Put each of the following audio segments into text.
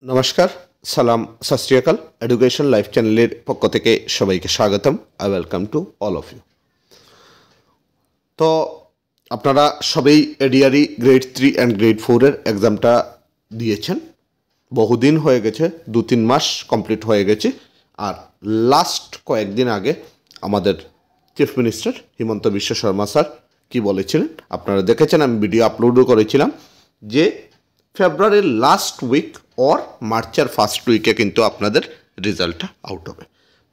নমস্কার, সালাম, সত শ্রী আকাল। এডুকেশন লাইফ চ্যানেলের পক্ষ থেকে সবাইকে স্বাগতম। I welcome to all of you. তো আপনারা সবাই এডিআরই গ্রেড 3 অ্যান্ড গ্রেড 4-এর এক্সামটা দিয়েছেন। বহুদিন হয়ে গেছে, 2-3 মাস কমপ্লিট হয়ে গেছে। আর লাস্ট কয়েকদিন আগে আমাদের chief minister Himanta Biswa Sarma sir কি বলেছিলেন আপনারা দেখেছেন, আমি ভিডিও আপলোডও করেছিলাম যে ফেব্রুয়ারির লাস্ট উইক অর মার্চের ফার্স্ট উইকে কিন্তু আপনাদের রেজাল্টটা আউট হবে।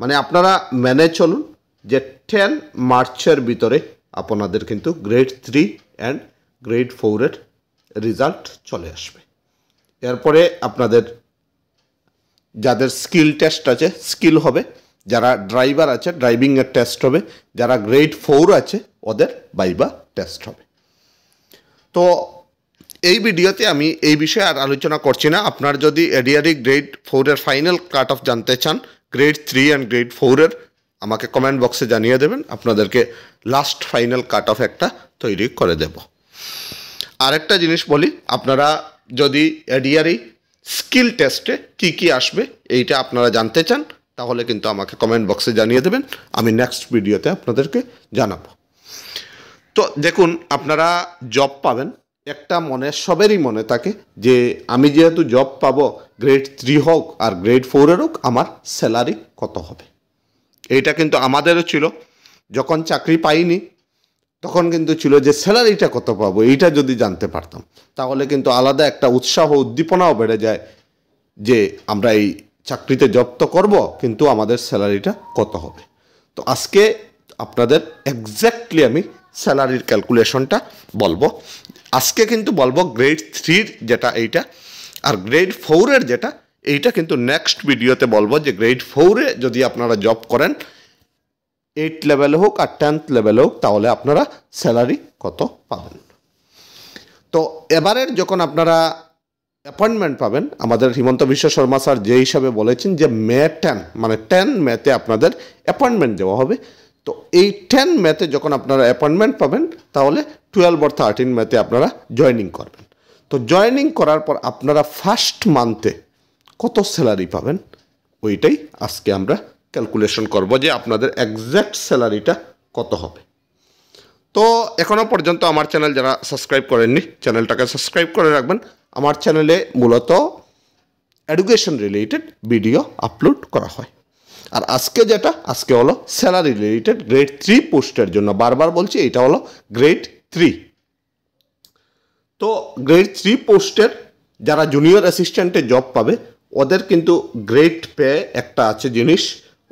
মানে আপনারা মেনে চলুন যে 10 মার্চের ভিতরে আপনাদের কিন্তু গ্রেড 3 অ্যান্ড গ্রেড 4-এর রেজাল্ট চলে আসবে। এরপরে আপনাদের যাদের স্কিল টেস্ট আছে স্কিল হবে, যারা ড্রাইভার আছে ড্রাইভিংয়ের টেস্ট হবে, যারা গ্রেড 4 আছে ওদের ভাইভা টেস্ট হবে। তো এই ভিডিওতে আমি এই বিষয়ে আর আলোচনা করছি না। আপনার যদি এডিআরই গ্রেড 4-এর ফাইনাল কাট অফ জানতে চান, গ্রেড 3 অ্যান্ড গ্রেড 4-এর, আমাকে কমেন্ট বক্সে জানিয়ে দেবেন, আপনাদেরকে লাস্ট ফাইনাল কাট অফ একটা তৈরি করে দেব। আরেকটা জিনিস বলি, আপনারা যদি এডিআরই স্কিল টেস্টে কি কি আসবে এইটা আপনারা জানতে চান তাহলে কিন্তু আমাকে কমেন্ট বক্সে জানিয়ে দেবেন, আমি নেক্সট ভিডিওতে আপনাদেরকে জানাবো। তো দেখুন, আপনারা জব পাবেন, একটা সবেরই মনে থাকে যে আমি যেহেতু জব পাবো, গ্রেড 3 হোক আর গ্রেড 4-এর হোক, আমার স্যালারি কত হবে। এইটা কিন্তু আমাদেরও ছিল। যখন চাকরি পাইনি তখন কিন্তু ছিল যে স্যালারিটা কত পাবো, এইটা যদি জানতে পারতাম তাহলে কিন্তু আলাদা একটা উৎসাহ উদ্দীপনাও বেড়ে যায় যে আমরা এই চাকরিতে জব তো করবো, কিন্তু আমাদের স্যালারিটা কত হবে। তো আজকে আপনাদের এক্স্যাক্টলি আমি স্যালারির ক্যালকুলেশনটা বলবো। আজকে কিন্তু বলবো গ্রেড 3-র যেটা এইটা, আর গ্রেড 4-এর যেটা এইটা কিন্তু নেক্সট ভিডিওতে বলবো যে গ্রেড 4-এ যদি আপনারা জব করেন 8 লেভেলে হোক আর 10th লেভেলে হোক তাহলে আপনারা স্যালারি কত পাবেন। তো এবারের যখন আপনারা অ্যাপয়েন্টমেন্ট পাবেন, আমাদের হিমন্ত বিশ্ব শর্মা স্যার যে হিসাবে বলেছেন যে মে 10 মানে 10 মেতে আপনাদের অ্যাপয়েন্টমেন্ট দেওয়া হবে। তো এই 10 মেতে যখন আপনারা অ্যাপয়েন্টমেন্ট পাবেন তাহলে 12 or 13 মেতে আপনারা জয়েনিং করবেন। তো জয়েনিং করার পর আপনারা ফার্স্ট মান্থে কত স্যালারি পাবেন ওইটাই আজকে আমরা ক্যালকুলেশন করব যে আপনাদের এক্স্যাক্ট স্যালারিটা কত হবে। তো এখনও পর্যন্ত আমার চ্যানেল যারা সাবস্ক্রাইব করেননি চ্যানেলটাকে সাবস্ক্রাইব করে রাখবেন। আমার চ্যানেলে মূলত এডুকেশন রিলেটেড ভিডিও আপলোড করা হয়। আর আজকে হলো স্যালারি রিলেটেড গ্রেড 3 পোস্টের জন্য, বারবার বলছি এটা হলো গ্রেড 3। তো গ্রেড 3 পোস্টের যারা জুনিয়র অ্যাসিস্ট্যান্টে জব পাবে ওদের কিন্তু গ্রেড পে একটা আছে জিনিস,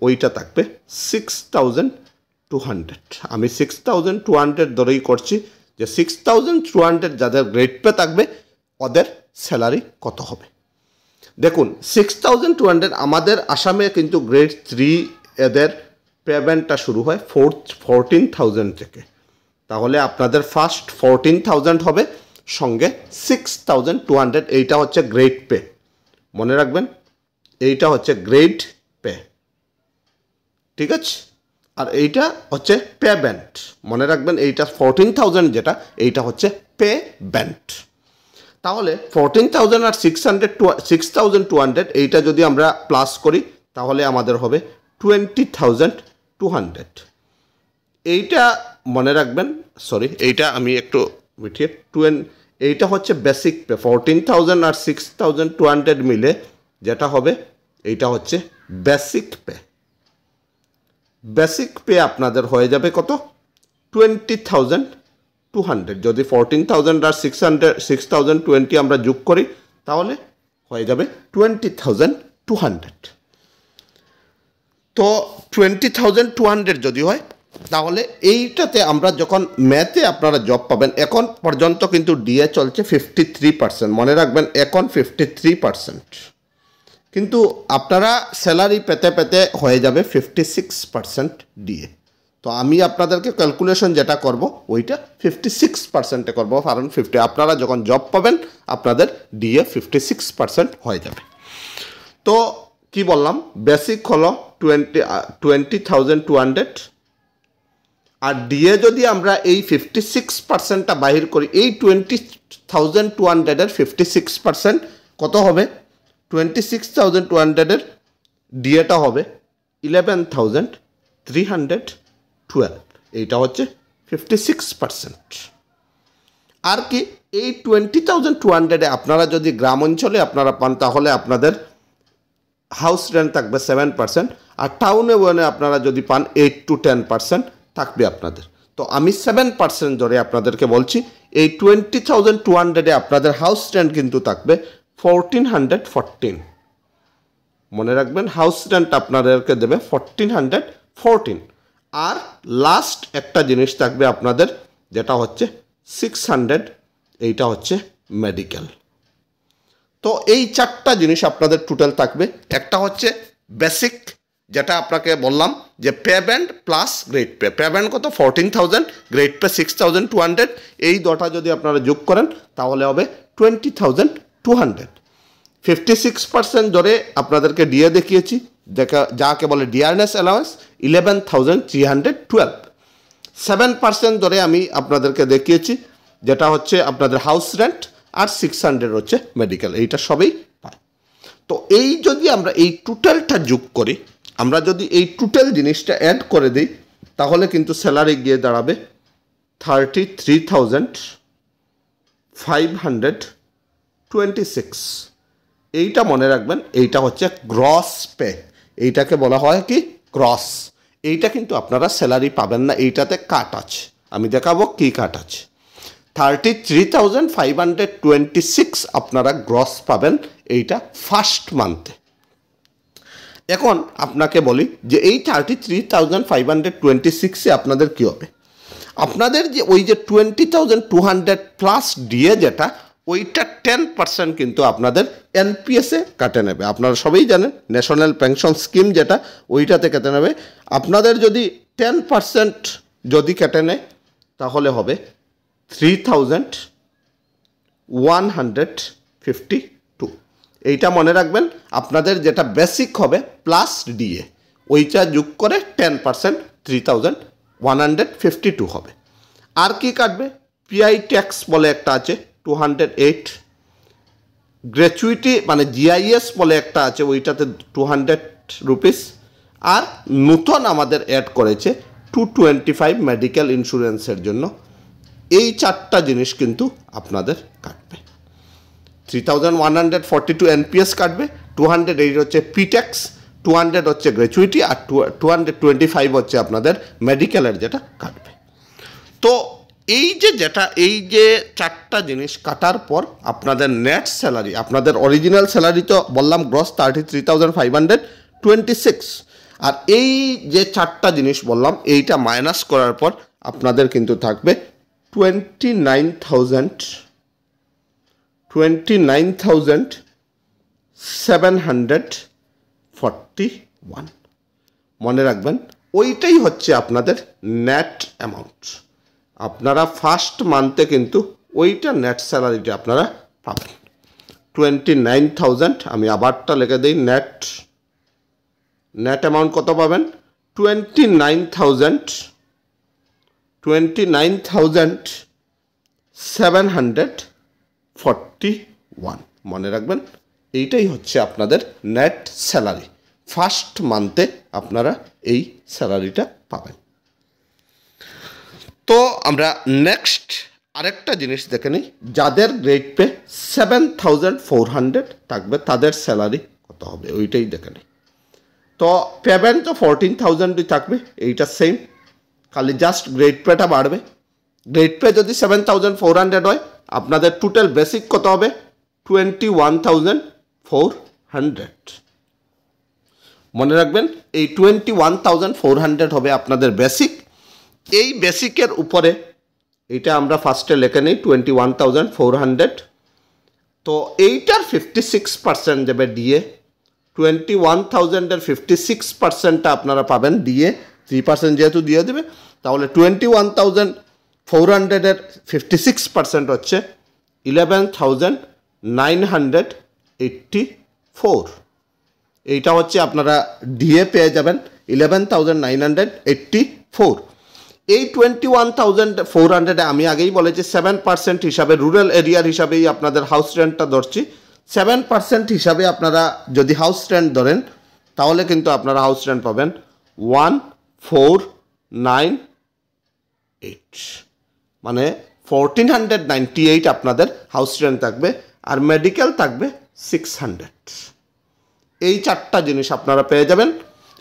ওইটা থাকবে 6200। আমি 6200 ধরেই করছি যে 6200 যাদের গ্রেড পে থাকবে ওদের স্যালারি কত হবে। দেখুন 6200 আমাদের আসামে কিন্তু গ্রেড 3 এদের পেমেন্টটা শুরু হয় 14,000 থেকে। তাহলে আপনাদের ফার্স্ট 14,000 হবে, সঙ্গে 6200 এইটা হচ্ছে গ্রেড পে, মনে রাখবেন এইটা হচ্ছে গ্রেড পে, ঠিক আছে। আর এইটা হচ্ছে পেমেন্ট, মনে রাখবেন এইটা 14,000 যেটা এইটা হচ্ছে পেমেন্ট। তাহলে 14,000 আর 6200 এইটা যদি আমরা প্লাস করি তাহলে আমাদের হবে 20,200। এইটা মনে রাখবেন, সরি এইটা আমি একটু মিঠিয়ে এইটা হচ্ছে বেসিক পে। 14,000 আর 6200 মিলে যেটা হবে এইটা হচ্ছে বেসিক পে। বেসিক পে আপনাদের হয়ে যাবে কত, 20,200। যদি 14,000 আর 6,020 আমরা যোগ করি তাহলে হয়ে যাবে 20,200। তো 20,200 যদি হয় তাহলে এইটাতে আমরা যখন ম্যাথে আপনারা জব পাবেন, এখন পর্যন্ত কিন্তু ডিএ চলছে 53%, মনে রাখবেন এখন 53%, কিন্তু আপনারা স্যালারি পেতে পেতে হয়ে যাবে 56% ডিএ। তো আমি আপনাদেরকে ক্যালকুলেশন যেটা করব ওইটা 56%-এ করব, কারণ আপনারা যখন জব পাবেন আপনাদের ডিএ 56% হয়ে যাবে। তো কি বললাম, বেসিক হলো 20,200, আর ডিএ যদি আমরা এই 56%টা বাহির করি, এই 20,200-এর 56% কত হবে 26,200-এর ডিএটা হবে 11,312। এইটা হচ্ছে 56%। আর কি এই 20,200-এ আপনারা যদি গ্রাম অঞ্চলে আপনারা পান তাহলে আপনাদের হাউস রেন্ট থাকবে 7%, আর টাউনে ওয়ানে আপনারা যদি পান 8 to 10% থাকবে আপনাদের। তো আমি 7% ধরে আপনাদেরকে বলছি, এই 20,200-এ আপনাদের হাউস রেন্ট কিন্তু থাকবে 1,414। মনে রাখবেন হাউস রেন্ট আপনাদেরকে দেবে 1,414। আর লাস্ট একটা জিনিস থাকবে আপনাদের, যেটা হচ্ছে 600, এইটা হচ্ছে মেডিকেল। তো এই চারটা জিনিস আপনাদের টোটাল থাকবে। একটা হচ্ছে বেসিক, যেটা আপনাকে বললাম যে pay band plus grade pay. Pay band কত? 14,000, গ্রেড পে 6,200। এই দুটো যদি আপনারা যোগ করেন তাহলে হবে 20,200। 56% ধরে আপনাদেরকে ডিএ দেখিয়েছি, যাকে বলে ডিআরনেস অ্যালাউন্স 11,312। 7% ধরে আমি আপনাদেরকে দেখিয়েছি, যেটা হচ্ছে আপনাদের হাউস রেন্ট, আর 600 হচ্ছে মেডিকেল। এইটা সবই পায়। তো এই যদি আমরা এই টোটালটা যোগ করি, আমরা যদি এই টোটাল জিনিসটা অ্যাড করে দিই তাহলে কিন্তু স্যালারি গিয়ে দাঁড়াবে 33,526। এইটা মনে রাখবেন, এইটা হচ্ছে গ্রস পে। এইটাকে বলা হয় কি গ্রস। এইটা কিন্তু আপনারা স্যালারি পাবেন না, এইটাতে কাট আছে। আমি দেখাবো কি কাট আছে। 33,526 আপনারা গ্রস পাবেন এইটা ফার্স্ট মান্থে। এখন আপনাকে বলি যে এই 33,526-এ আপনাদের কী হবে। আপনাদের যে ওই যে 20,200 প্লাস ডিএ যেটা, ওইটা 10% কিন্তু আপনাদের এনপিএসে কাটে নেবে। আপনারা সবাই জানেন ন্যাশনাল পেনশন স্কিম যেটা, ওইটাতে কেটে নেবে। আপনাদের যদি 10% যদি কেটে নেয় তাহলে হবে 3,152। এইটা মনে রাখবেন, আপনাদের যেটা বেসিক হবে প্লাস ডিএ, ওইটা যোগ করে 10% 3,152 হবে। আর কি কাটবে? পিআই ট্যাক্স বলে একটা আছে 208, গ্র্যাচুইটি মানে জিআইএস বলে একটা আছে, ওইটাতে 200 রুপিস। আর নতুন আমাদের অ্যাড করেছে 225 মেডিকেল ইন্স্যুরেন্সের জন্য। এই চারটা জিনিস কিন্তু আপনাদের কাটবে। 3,142 এনপিএস কাটবে, 208 হচ্ছে পি ট্যাক্স, 200 হচ্ছে গ্র্যাচুইটি, আর 225 হচ্ছে আপনাদের মেডিকেলের যেটা কাটবে। তো এই যে চারটা জিনিস কাটার পর আপনাদের নেট স্যালারি, আপনাদের অরিজিনাল স্যালারি তো বললাম গ্রস 33,526, আর এই যে চারটা জিনিস বললাম এইটা মাইনাস করার পর আপনাদের কিন্তু থাকবে 29,741। মনে রাখবেন ওইটাই হচ্ছে আপনাদের নেট অ্যামাউন্ট। আপনারা ফার্স্ট মান্থে কিন্তু ওইটা নেট স্যালারিটা আপনারা পাবেন 29,000। আমি আবারটা লিখে দিই, নেট অ্যামাউন্ট কত পাবেন? 29,741। মনে রাখবেন এইটাই হচ্ছে আপনাদের নেট স্যালারি। ফার্স্ট মান্থে আপনারা এই স্যালারিটা পাবেন। তো আমরা নেক্সট আরেকটা জিনিস দেখে নিই, যাদের গ্রেড পে 7,400 থাকবে তাদের স্যালারি কত হবে ওইটাই দেখে নিই। তো পেমেন্ট তো 14,000 থাকবে, এইটা সেম, খালি জাস্ট গ্রেড পেটা বাড়বে। গ্রেড পে যদি 7,400 হয়, আপনাদের টোটাল বেসিক কত হবে? 21,400। মনে রাখবেন এই 21,400 হবে আপনাদের বেসিক। এই বেসিকের উপরে এইটা আমরা ফার্স্টে লিখে নিই 21,400। তো এইটার 56% দেবে ডিএ। 21,000-এর 56%টা আপনারা পাবেন ডিএ, 3% যেহেতু দিয়ে দেবে, তাহলে 21,400-এর 56% হচ্ছে 11,984। এইটা হচ্ছে আপনারা ডিএ পেয়ে যাবেন 11,984। এই 21,400-এ আমি আগেই বলেছি 7% হিসাবে রুরাল এরিয়ার হিসাবেই আপনাদের হাউস রেন্টটা ধরছি, 7% হিসাবে আপনারা যদি হাউস রেন্ট ধরেন তাহলে কিন্তু আপনারা হাউস রেন্ট পাবেন 1498, মানে 1498 আপনাদের হাউস রেন্ট থাকবে, আর মেডিকেল থাকবে 600। এই চারটা জিনিস আপনারা পেয়ে যাবেন।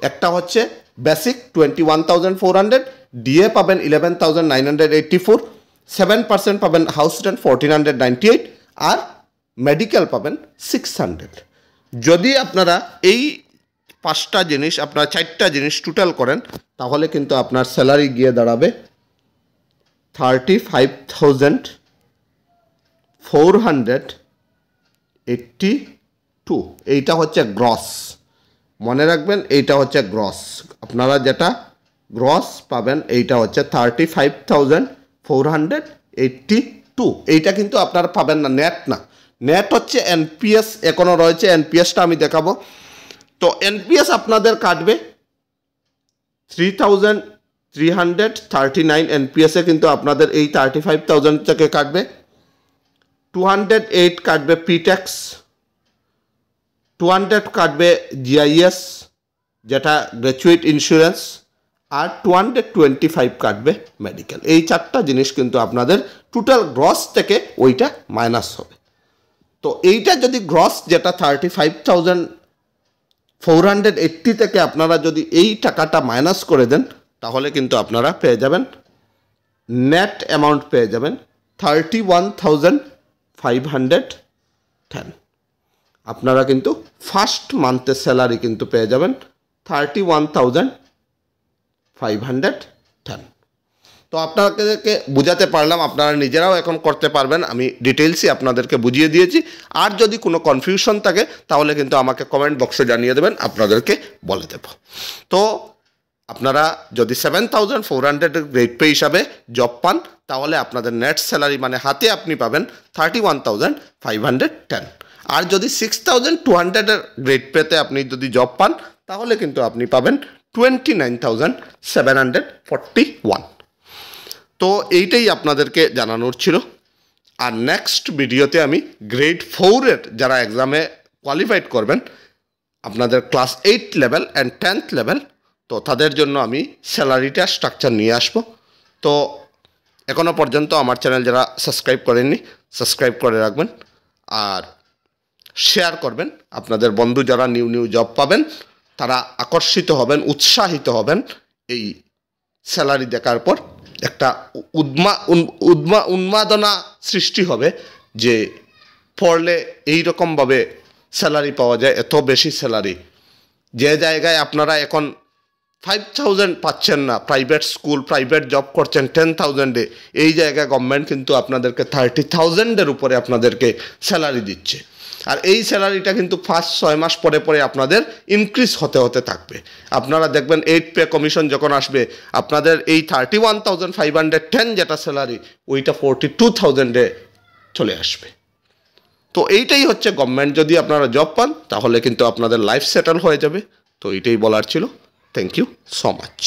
একটা হচ্ছে বেসিক 21,400, ডিএ পাবেন 11,984, 7% পাবেন হাউস রেন্ট 1498, আর মেডিকেল পাবেন 600। যদি আপনারা এই পাঁচটা জিনিস, আপনার চারটা জিনিস টোটাল করেন তাহলে কিন্তু আপনার স্যালারি গিয়ে দাঁড়াবে 35,482। এইটা হচ্ছে গ্রস, মনে রাখবেন এইটা হচ্ছে গ্রস। আপনারা যেটা গ্রস পাবেন এইটা হচ্ছে 35,482। এইটা কিন্তু আপনারা পাবেন না, নেট না। নেট হচ্ছে এনপিএস এখনও রয়েছে, এনপিএসটা আমি দেখাবো। তো এনপিএস আপনাদের কাটবে 3,339 এনপিএসে কিন্তু আপনাদের এই 35,000 থেকে কাটবে। 208 কাটবে প্রিট্যাক্স, 200 কাটবে জিআইএস যেটা গ্র্যাচুইট ইন্স্যুরেন্স, আর 225 কাটবে মেডিকেল। এই চারটা জিনিস কিন্তু আপনাদের টোটাল গ্রস থেকে ওইটা মাইনাস হবে। তো এইটা যদি গ্রস যেটা 35,480 থেকে আপনারা যদি এই টাকাটা মাইনাস করে দেন তাহলে কিন্তু আপনারা পেয়ে যাবেন নেট অ্যামাউন্ট পেয়ে যাবেন 31,510। আপনারা কিন্তু ফার্স্ট মান্থের স্যালারি কিন্তু পেয়ে যাবেন 31,510। তো আপনাদেরকে বুঝাতে পারলাম, আপনারা নিজেরাও এখন করতে পারবেন। আমি ডিটেলসই আপনাদেরকে বুঝিয়ে দিয়েছি। আর যদি কোনো কনফিউশন থাকে তাহলে কিন্তু আমাকে কমেন্ট বক্সে জানিয়ে দেবেন, আপনাদেরকে বলে দেব। তো আপনারা যদি 7,400 গ্রেড পে হিসাবে জব পান তাহলে আপনাদের নেট স্যালারি মানে হাতে আপনি পাবেন 31,510। আর যদি 6,200 গ্রেড পেতে আপনি যদি জব পান তাহলে কিন্তু আপনি পাবেন 29,741। তো এইটাই আপনাদেরকে জানানোর ছিল। আর নেক্সট ভিডিওতে আমি গ্রেড 4-এর যারা এক্সামে কোয়ালিফাইড করবেন, আপনাদের class 8 level and 10th level, তো তাদের জন্য আমি স্যালারিটা স্ট্রাকচার নিয়ে আসবো। তো এখনও পর্যন্ত আমার চ্যানেল যারা সাবস্ক্রাইব করেননি সাবস্ক্রাইব করে রাখবেন আর শেয়ার করবেন। আপনাদের বন্ধু যারা নিউ জব পাবেন তারা আকর্ষিত হবেন, উৎসাহিত হবেন এই স্যালারি দেখার পর। একটা উন্মাদনা সৃষ্টি হবে যে পড়লে এই রকমভাবে স্যালারি পাওয়া যায়, এত বেশি স্যালারি। যে জায়গায় আপনারা এখন 5,000 পাচ্ছেন না, প্রাইভেট স্কুল প্রাইভেট জব করছেন 10,000-এ, এই জায়গায় গভর্নমেন্ট কিন্তু আপনাদেরকে 30,000-এর উপরে আপনাদেরকে স্যালারি দিচ্ছে। আর এই স্যালারিটা কিন্তু ফার্স্ট 6 মাস পরে পরে আপনাদের ইনক্রিজ হতে থাকবে। আপনারা দেখবেন 8 পে কমিশন যখন আসবে আপনাদের এই 31,510 যেটা স্যালারি ওইটা 42,000-এ চলে আসবে। তো এইটাই হচ্ছে গভর্নমেন্ট যদি আপনারা জব পান তাহলে কিন্তু আপনাদের লাইফ সেটেল হয়ে যাবে। তো এইটাই বলার ছিল। Thank you so much.